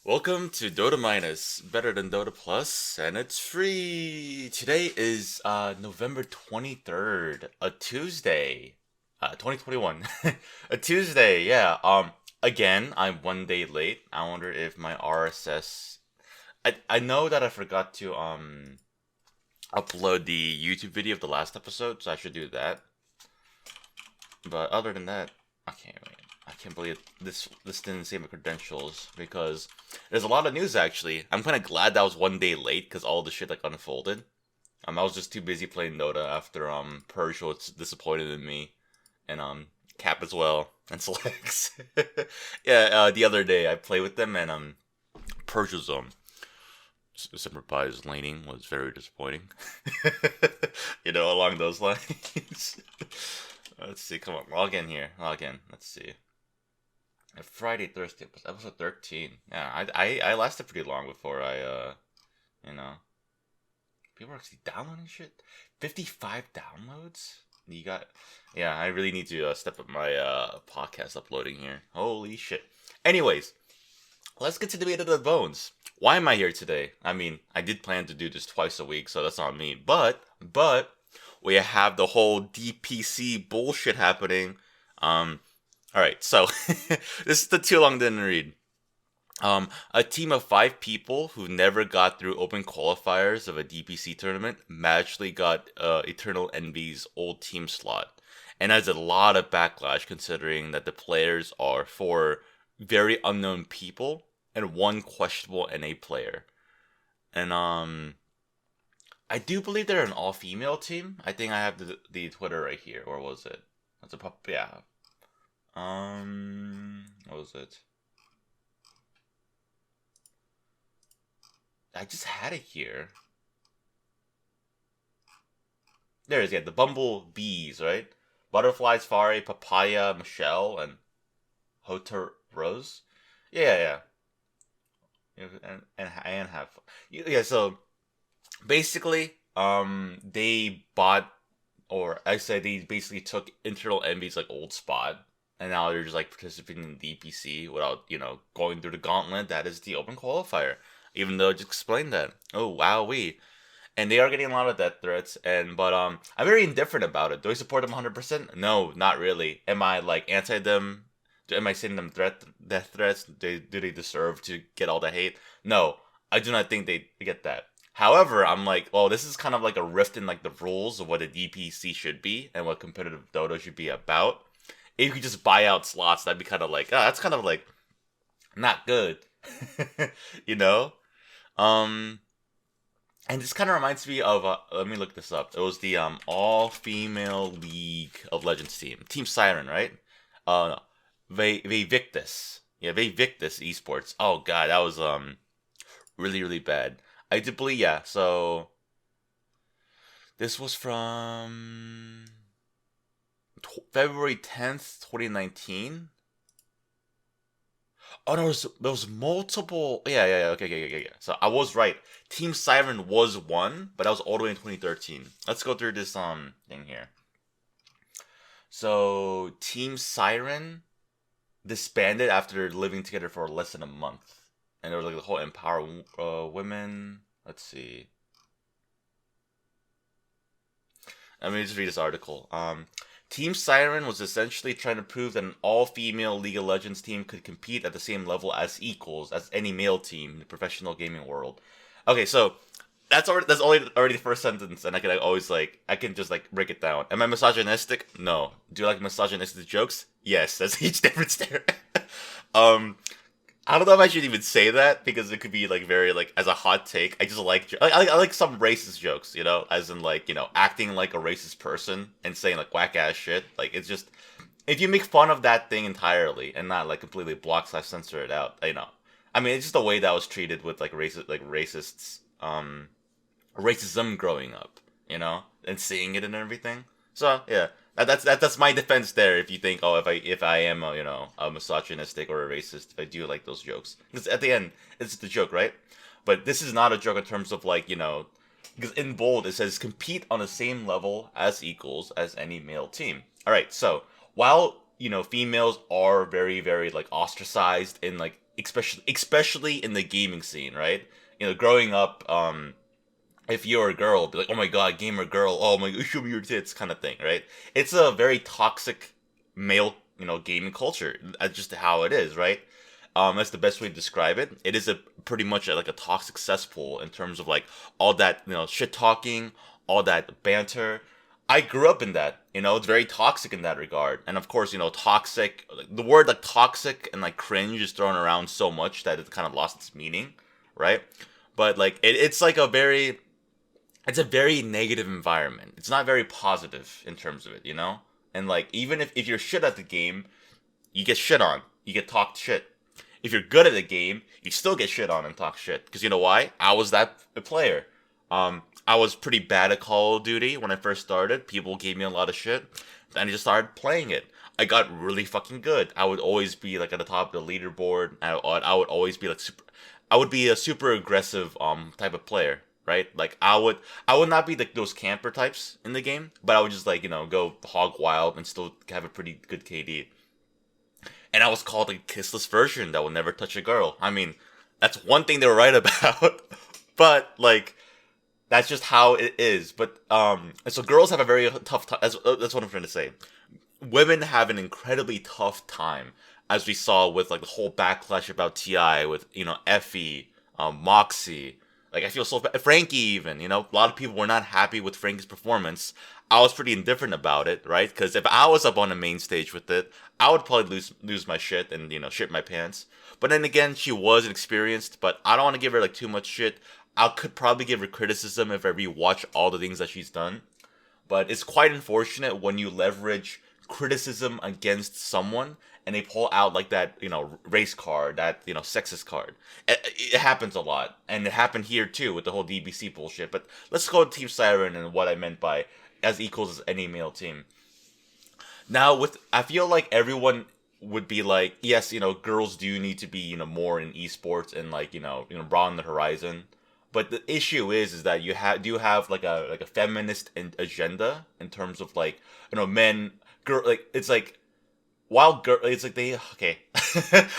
Welcome to Dota Minus, better than Dota Plus, and it's free. Today is November 23rd, a Tuesday. 2021. A Tuesday, yeah. Again, I'm one day late. I wonder if my RSS I know that I forgot to upload the YouTube video of the last episode, so I should do that. But other than that, I can't wait. I can't believe this didn't save my credentials because there's a lot of news actually. I'm kind of glad that I was one day late because all the shit like unfolded. I was just too busy playing Dota after Purge was disappointed in me and Cap as well and Selects. Yeah, the other day I played with them and Purge was Simmer Pie's laning was very disappointing. Along those lines. Let's see, come on, log in here. Log in. Let's see. Friday, Thursday was episode 13. Yeah, I lasted pretty long before you know. People are actually downloading shit. 55 downloads? Yeah, I really need to step up my podcast uploading here. Holy shit. Anyways, let's get to the meat of the bones. Why am I here today? I mean, I did plan to do this twice a week, so that's on me. But we have the whole DPC bullshit happening. Alright, so this is the too long didn't read. A team of 5 people who never got through open qualifiers of a DPC tournament magically got Eternal Envy's old team slot. And has a lot of backlash considering that the players are 4 very unknown people and 1 questionable NA player. And I do believe they're an all-female team. I think I have the Twitter right here. Or was it? That's a yeah. What was it? I just had it here. There it is, yeah, the Bumblebees, right? Butterflies, Fari, Papaya, Michelle, and Hotar Rose. Yeah. And have yeah. So basically, they bought, or I said they basically took Internal Envy's like old spot. And now they're just like participating in DPC without, going through the gauntlet that is the open qualifier. Even though I just explained that. Oh, wowee. And they are getting a lot of death threats. But I'm very indifferent about it. Do I support them 100%? No, not really. Am I like anti them? Am I sending them death threats? Do they deserve to get all the hate? No, I do not think they get that. However, I'm like, well, this is kind of like a rift in like the rules of what a DPC should be and what competitive Dota should be about. If you could just buy out slots, that'd be kind of like, that's kind of like not good, you know. And this kind of reminds me of let me look this up. It was the all-female League of Legends Team Siren, right? No, Victus, yeah, Victus Esports. Oh god, that was really bad. I did believe, yeah. So this was from February 10th, 2019. Oh, there was multiple. Yeah. Okay. So I was right. Team Siren was one, but that was all the way in 2013. Let's go through this thing here. So Team Siren disbanded after living together for less than a month, and there was like the whole empower women. Let's see. Let me just read this article. Team Siren was essentially trying to prove that an all-female League of Legends team could compete at the same level as equals as any male team in the professional gaming world. Okay, so that's already the first sentence, and I can just like break it down. Am I misogynistic? No. Do you like misogynistic jokes? Yes. That's a huge difference there. I don't know if I should even say that because it could be like very like as a hot take. I just I like some racist jokes, as in like acting like a racist person and saying like whack ass shit. Like it's just if you make fun of that thing entirely and not like completely block/censor it out, I mean it's just the way that was treated with like racists, racism growing up, and seeing it and everything. So yeah. That's my defense there. If you think, oh, if I am a misogynistic or a racist, if I do like those jokes, because at the end it's the joke, right? But this is not a joke in terms of like because in bold it says compete on the same level as equals as any male team. All right, so while females are very like ostracized in like especially in the gaming scene, right? Growing up, if you're a girl, be like, oh my god, gamer girl, oh my god, show me your tits, kind of thing, right? It's a very toxic male, gaming culture. That's just how it is, right? That's the best way to describe it. It is a pretty much like a toxic cesspool in terms of like all that, shit talking, all that banter. I grew up in that, it's very toxic in that regard. And of course, toxic, the word like toxic and like cringe is thrown around so much that it kind of lost its meaning, right? But like it's a very negative environment. It's not very positive in terms of it. And like even if you're shit at the game, you get shit on. You get talked shit. If you're good at the game, you still get shit on and talk shit. Because you know why? I was that player. I was pretty bad at Call of Duty when I first started. People gave me a lot of shit. Then I just started playing it. I got really fucking good. I would always be like at the top of the leaderboard. I would always be like I would be a super aggressive type of player, right? Like I would not be like those camper types in the game, but I would just like go hog wild and still have a pretty good KD. And I was called a kissless version that will never touch a girl. I mean, that's one thing they were right about, but like that's just how it is. But and so girls have a very tough time. That's what I'm trying to say. Women have an incredibly tough time, as we saw with like the whole backlash about Ti with Effie, Moxie. Like I feel so bad. Frankie even, a lot of people were not happy with Frankie's performance. I was pretty indifferent about it, right? Because if I was up on the main stage with it, I would probably lose my shit and shit my pants. But then again, she was inexperienced, but I don't want to give her like too much shit. I could probably give her criticism if I rewatch all the things that she's done. But it's quite unfortunate when you leverage criticism against someone and they pull out like that, race card, that, sexist card. It happens a lot. And it happened here too with the whole DPC bullshit. But let's go to Team Siren and what I meant by as equals as any male team. Now, I feel like everyone would be like, yes, girls do need to be, more in esports and like, broaden the horizon. But the issue is that you have like a feminist agenda in terms of like, men, girl, like it's like while girl, it's like they okay.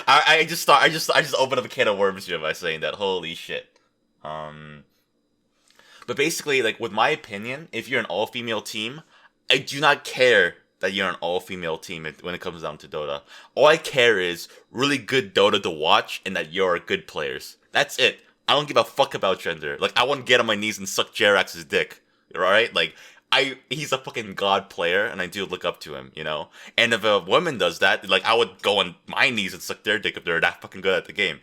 I just opened up a can of worms here by saying that. Holy shit. But basically, like with my opinion, if you're an all-female team, I do not care that you're an all-female team when it comes down to Dota. All I care is really good Dota to watch and that you're good players. That's it. I don't give a fuck about gender. Like, I want to get on my knees and suck Jerax's dick. Alright? Like, he's a fucking god player, and I do look up to him, And if a woman does that, like, I would go on my knees and suck their dick if they're that fucking good at the game,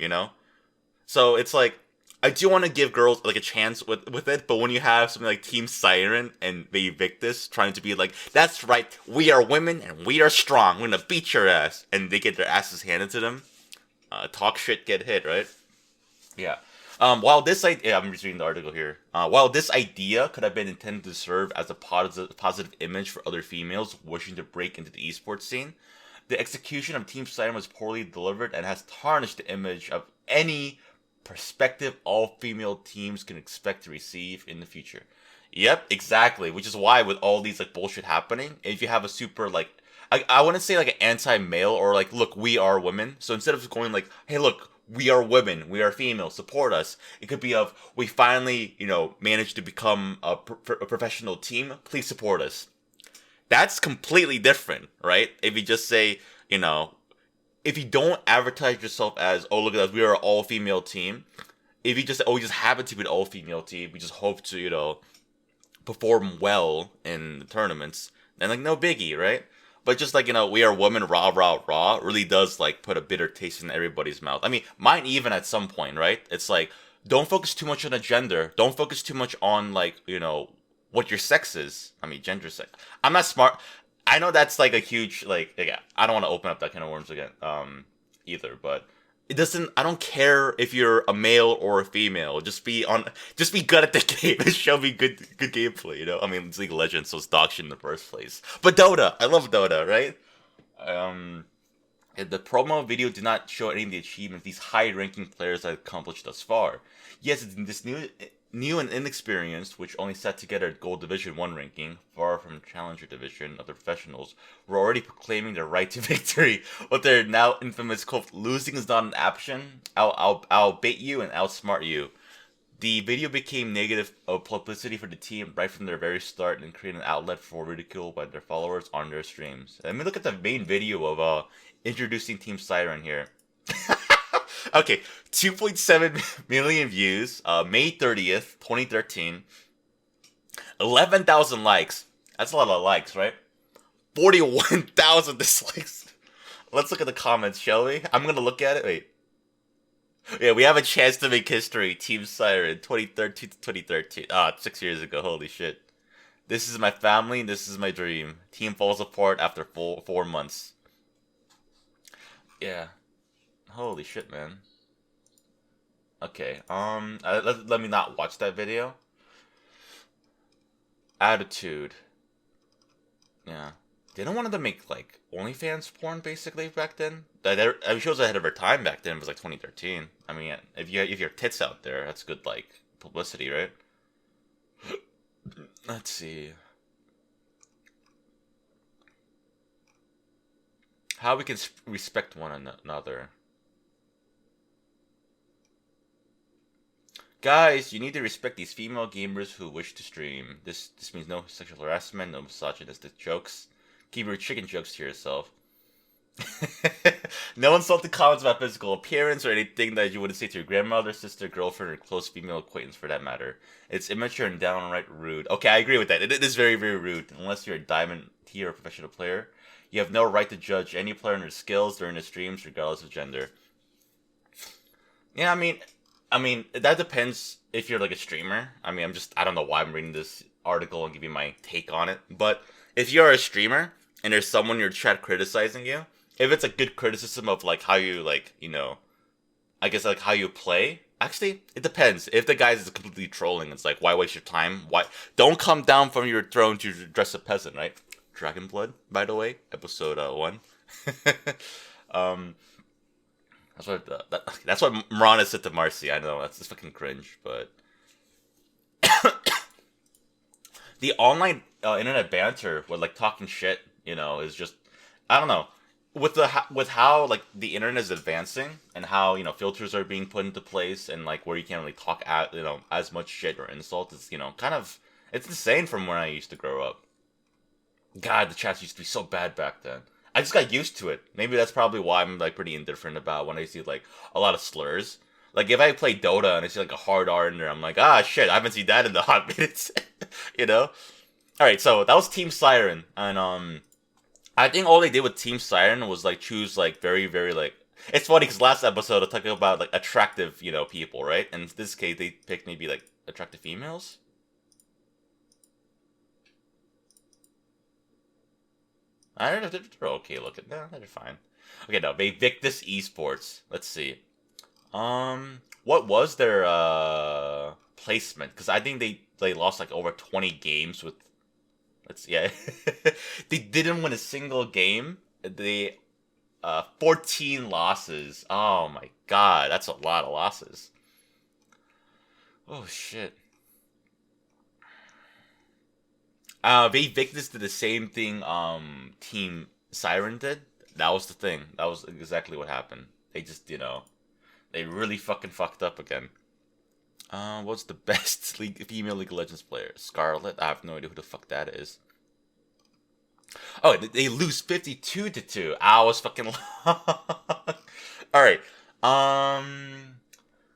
So, it's like, I do want to give girls, like, a chance with it, but when you have something like Team Siren and the Victus trying to be like, that's right, we are women, and we are strong, we're gonna beat your ass, and they get their asses handed to them, talk shit, get hit, right? Yeah. While this idea, I'm just reading the article here. While this idea could have been intended to serve as a positive image for other females wishing to break into the esports scene, the execution of Team Siren was poorly delivered and has tarnished the image of any prospective all-female teams can expect to receive in the future. Yep, exactly. Which is why with all these like bullshit happening, if you have a super like, I wouldn't say like an anti-male or like, look, we are women. So instead of going like, hey, look, we are women, we are female, support us. It could be of, we finally, managed to become a professional team, please support us. That's completely different, right? If you just say, if you don't advertise yourself as, oh, look at us, we are an all-female team. If you just, we just happen to be an all-female team, we just hope to, perform well in the tournaments, then like, no biggie, right? But just like, we are women, rah, rah, rah, really does, like, put a bitter taste in everybody's mouth. I mean, mine even at some point, right? It's like, don't focus too much on the gender. Don't focus too much on, like, what your sex is. I mean, gender sex. I'm not smart. I know that's, like, a huge, like, yeah, I don't want to open up that kind of worms again, either, but it doesn't, I don't care if you're a male or a female. Just be good at the game and show me good gameplay, I mean, it's League of Legends, so it's dog shit in the first place. But Dota, I love Dota, right? The promo video did not show any of the achievements these high-ranking players have accomplished thus far. Yes, new and inexperienced, which only sat together at Gold Division 1 ranking, far from Challenger Division of the professionals, were already proclaiming their right to victory with their now infamous quote, "Losing is not an option. I'll bait you and outsmart you." The video became negative publicity for the team right from their very start and created an outlet for ridicule by their followers on their streams. Let me look at the main video of introducing Team Siren here. Okay, 2.7 million views, May 30th, 2013. 11,000 likes. That's a lot of likes, right? 41,000 dislikes. Let's look at the comments, shall we? I'm gonna look at it. Wait. Yeah, we have a chance to make history. Team Siren, 2013 to 2013. 6 years ago. Holy shit. This is my family, this is my dream. Team falls apart after 4 months. Yeah. Holy shit, man. Okay, let me not watch that video. Attitude. Yeah. Didn't want them to make, like, OnlyFans porn, basically, back then? It shows ahead of her time back then. It was, like, 2013. I mean, if your tits out there, that's good, like, publicity, right? Let's see. How we can respect one another. Guys, you need to respect these female gamers who wish to stream. This means no sexual harassment, no misogynistic jokes. Keep your chicken jokes to yourself. No insulting comments about physical appearance or anything that you wouldn't say to your grandmother, sister, girlfriend, or close female acquaintance for that matter. It's immature and downright rude. Okay, I agree with that. It is very, very rude. Unless you're a diamond tier or professional player, you have no right to judge any player on their skills during the streams, regardless of gender. Yeah, I mean, that depends if you're like a streamer. I mean, I don't know why I'm reading this article and giving my take on it. But if you're a streamer and there's someone in your chat criticizing you, if it's a good criticism of like how you like, I guess like how you play, actually, it depends. If the guy is completely trolling, it's like, why waste your time? Why don't come down from your throne to dress a peasant, right? Dragon Blood, by the way, episode 1. That's what Marana said to Marcy. I know that's just fucking cringe, but the online internet banter with like talking shit, is just, I don't know, with how like the internet is advancing and how filters are being put into place and like where you can't really talk as much shit or insult. It's kind of, it's insane from when I used to grow up. God, the chats used to be so bad back then. I just got used to it. Maybe that's probably why I'm like pretty indifferent about when I see like a lot of slurs. Like if I play Dota and I see like a hard R in there, I'm like, shit, I haven't seen that in the hot minutes. Alright, so that was Team Siren. And I think all they did with Team Siren was like choose like very, very like, it's funny because last episode I talked about like attractive, people, right? And in this case they picked maybe like attractive females. I don't know if they're okay looking. No, they're fine. Okay, now Victus Esports. Let's see. What was their placement? Because I think they lost like over 20 games with. Yeah, they didn't win a single game. They 14 losses. Oh my god, that's a lot of losses. Oh shit. Victus did the same thing Team Siren did. That was the thing. That was exactly what happened. They just, they really fucking fucked up again. What's the best female League of Legends player? Scarlet? I have no idea who the fuck that is. Oh, they lose 52-2. I was fucking Alright.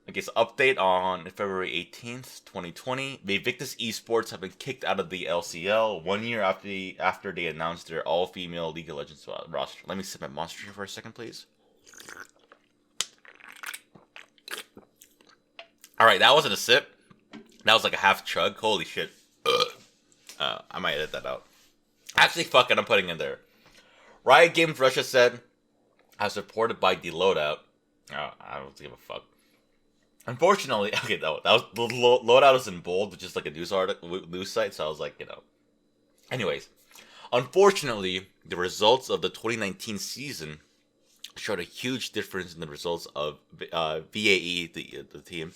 Okay, so update on February 18th, 2020. Victus Esports have been kicked out of the LCL 1 year after they announced their all-female League of Legends roster. Let me sip my Monster for a second, please. Alright, that wasn't a sip. That was like a half chug. Holy shit. I might edit that out. Actually, fuck it, I'm putting it there. Riot Games Russia said, as reported by the Loadout. I don't give a fuck. Unfortunately, okay, that was the Loadout was in bold, which is like a news site, so I was like, Anyways, unfortunately, the results of the 2019 season showed a huge difference in the results of VAE, the team,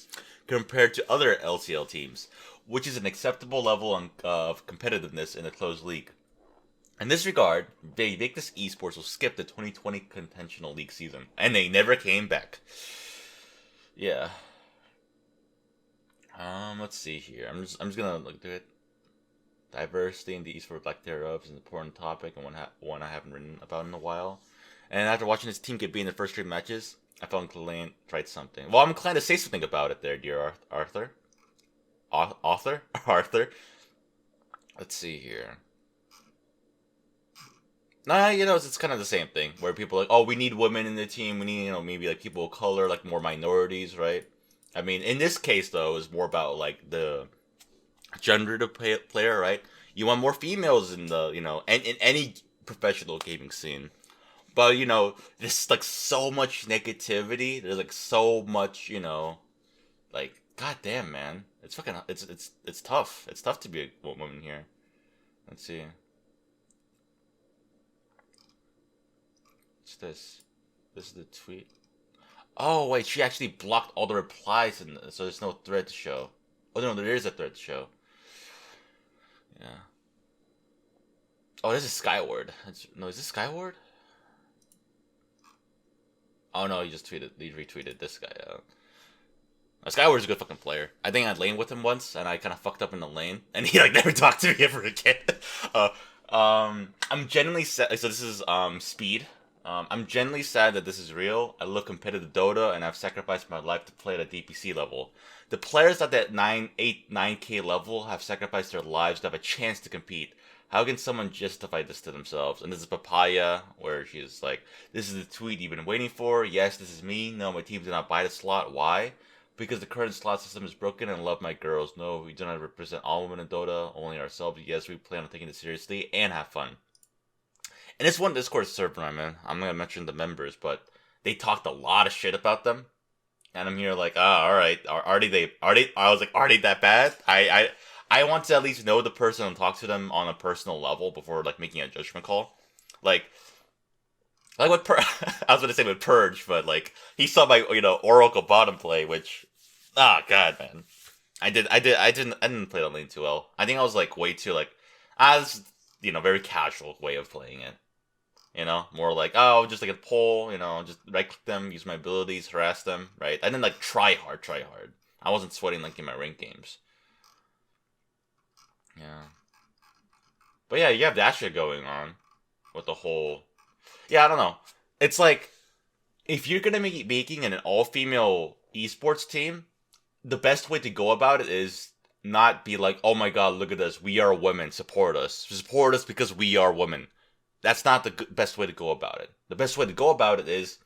compared to other LCL teams, which is an acceptable level of competitiveness in a closed league. In this regard, Invictus Esports will skip the 2020 contentional league season, and they never came back. Yeah. Let's see here. I'm just gonna look through it. Diversity in the esports lack thereof is an important topic and one I haven't written about in a while. And after watching this team get beat in the first 3 matches, I felt inclined to write something. Well, I'm inclined to say something about it there, dear Arthur. Arthur. Let's see here. Nah, it's kind of the same thing where people are like, oh, we need women in the team. We need, maybe like people of color, like more minorities, right? I mean, in this case though, it's more about like the gender to player, right? You want more females in the, and in any professional gaming scene. But, there's like so much negativity. There's like so much, like, goddamn, man. It's fucking, it's tough. It's tough to be a woman here. Let's see. What's this? This is the tweet. Oh, wait, she actually blocked all the replies, so there's no thread to show. Oh, no, there is a thread to show. Yeah. Oh, this is Skyward. No, is this Skyward? Oh, no, he retweeted this guy. Skyward's a good fucking player. I think I lane with him once, and I kind of fucked up in the lane, and he, like, never talked to me ever again. I'm genuinely sad. So this is, Speed. I'm genuinely sad that this is real. I love competitive Dota, and I've sacrificed my life to play at a DPC level. The players at that 9K level have sacrificed their lives to have a chance to compete. How can someone justify this to themselves? And this is Papaya, where she's like, this is the tweet you've been waiting for. Yes, this is me. No, my team did not buy the slot. Why? Because the current slot system is broken and love my girls. No, we do not represent all women in Dota, only ourselves. Yes, we plan on taking it seriously and have fun. And it's one Discord server I'm in. I'm not gonna mention the members, but they talked a lot of shit about them. And I'm here like, alright, are they that bad? I want to at least know the person and talk to them on a personal level before like making a judgment call. Like what I was gonna say with Purge, but like he saw my Oracle bottom play, which god man. I didn't play the lane too well. I think I was like way too like this is, very casual way of playing it. More like, just like a pull, just right click them, use my abilities, harass them, right? I didn't like try hard. I wasn't sweating like in my ranked games. Yeah. But yeah, you have that shit going on with the whole. Yeah, I don't know. It's like if you're gonna be making an all-female esports team, the best way to go about it is not be like, oh my god, look at us, we are women, support us because we are women. That's not the best way to go about it. The best way to go about it is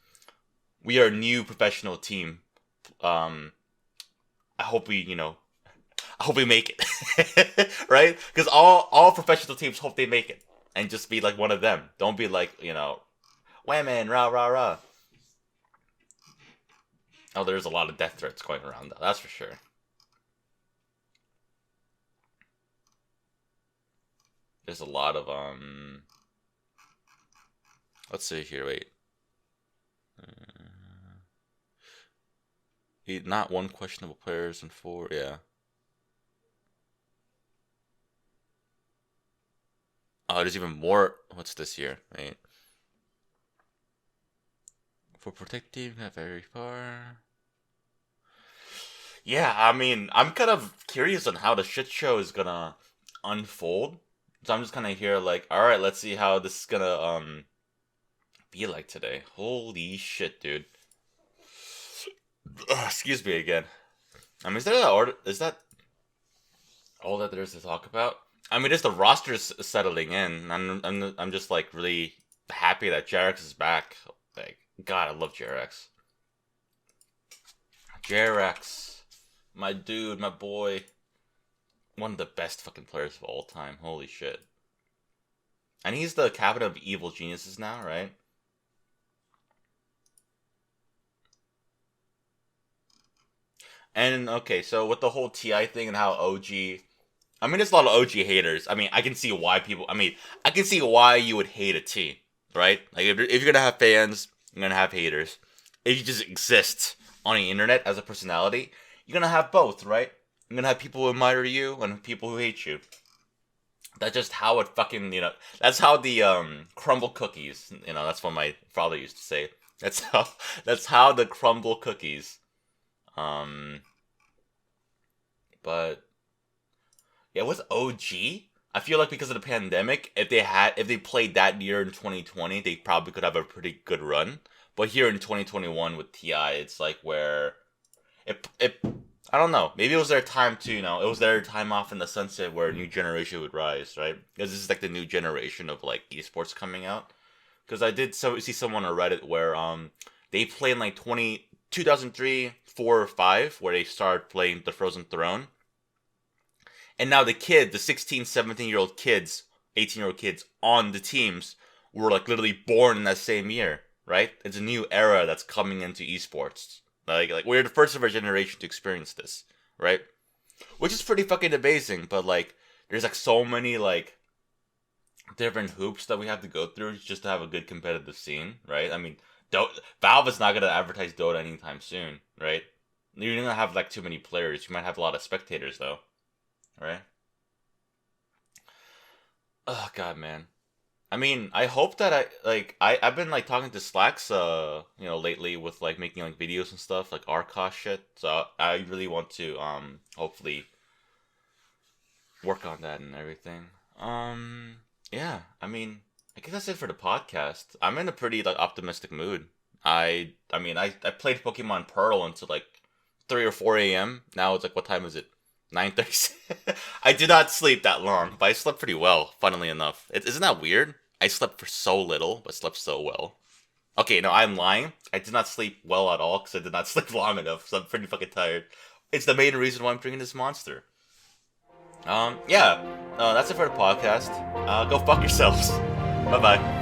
we are a new professional team. I hope we make it. Right? Because all professional teams hope they make it. And just be like one of them. Don't be like, women, rah, rah, rah. Oh, there's a lot of death threats going around, though. That's for sure. There's a lot of, let's see here, wait. Not one questionable players and 4, yeah. Oh, there's even more. What's this here? Right. For protective, not very far. Yeah, I mean, I'm kind of curious on how the shit show is gonna unfold. So I'm just kind of here like, alright, let's see how this is gonna, be like today. Holy shit, dude. Excuse me again. I mean, is that all that there is to talk about? I mean, just the roster's settling in. I'm just like really happy that JRX is back. Like, God, I love JRX. JRX, my dude, my boy, one of the best fucking players of all time. Holy shit. And he's the captain of Evil Geniuses now, right? And okay, so with the whole TI thing and how OG. I mean, there's a lot of OG haters. I mean, I can see why I can see why you would hate a T, right? Like, if you're gonna have fans, you're gonna have haters. If you just exist on the internet as a personality, you're gonna have both, right? You're gonna have people who admire you and people who hate you. That's just how it fucking, that's how the crumble cookies, that's what my father used to say. That's how the crumble cookies. But yeah, with OG, I feel like because of the pandemic, if they played that year in 2020, they probably could have a pretty good run. But here in 2021 with TI, it's like where it I don't know. Maybe it was their time to, it was their time off in the sunset where a new generation would rise, right? Because this is like the new generation of like esports coming out. Because I did see someone on Reddit where they played in like 2003, 4, or 5, where they started playing the Frozen Throne. And now the 16, 17-year-old kids, 18-year-old kids on the teams were like literally born in that same year, right? It's a new era that's coming into esports. Like we're the first of our generation to experience this, right? Which is pretty fucking amazing, but like there's like so many like different hoops that we have to go through just to have a good competitive scene, right? I mean, Valve is not gonna advertise Dota anytime soon, right? You're not gonna have like too many players. You might have a lot of spectators though, right? Oh god, man. I mean, I hope that I've been like talking to Slacks lately with like making like videos and stuff like Arcos shit. So I really want to hopefully work on that and everything. Yeah, I mean, I guess that's it for the podcast. I'm in a pretty like optimistic mood. I played Pokemon Pearl until like 3 or 4 a.m. Now it's like, what time is it? 9:30. I did not sleep that long, but I slept pretty well, funnily enough. Isn't that weird? I slept for so little, but slept so well. Okay, no, I'm lying. I did not sleep well at all because I did not sleep long enough, so I'm pretty fucking tired. It's the main reason why I'm drinking this monster. Yeah, that's it for the podcast. Go fuck yourselves. Bye bye.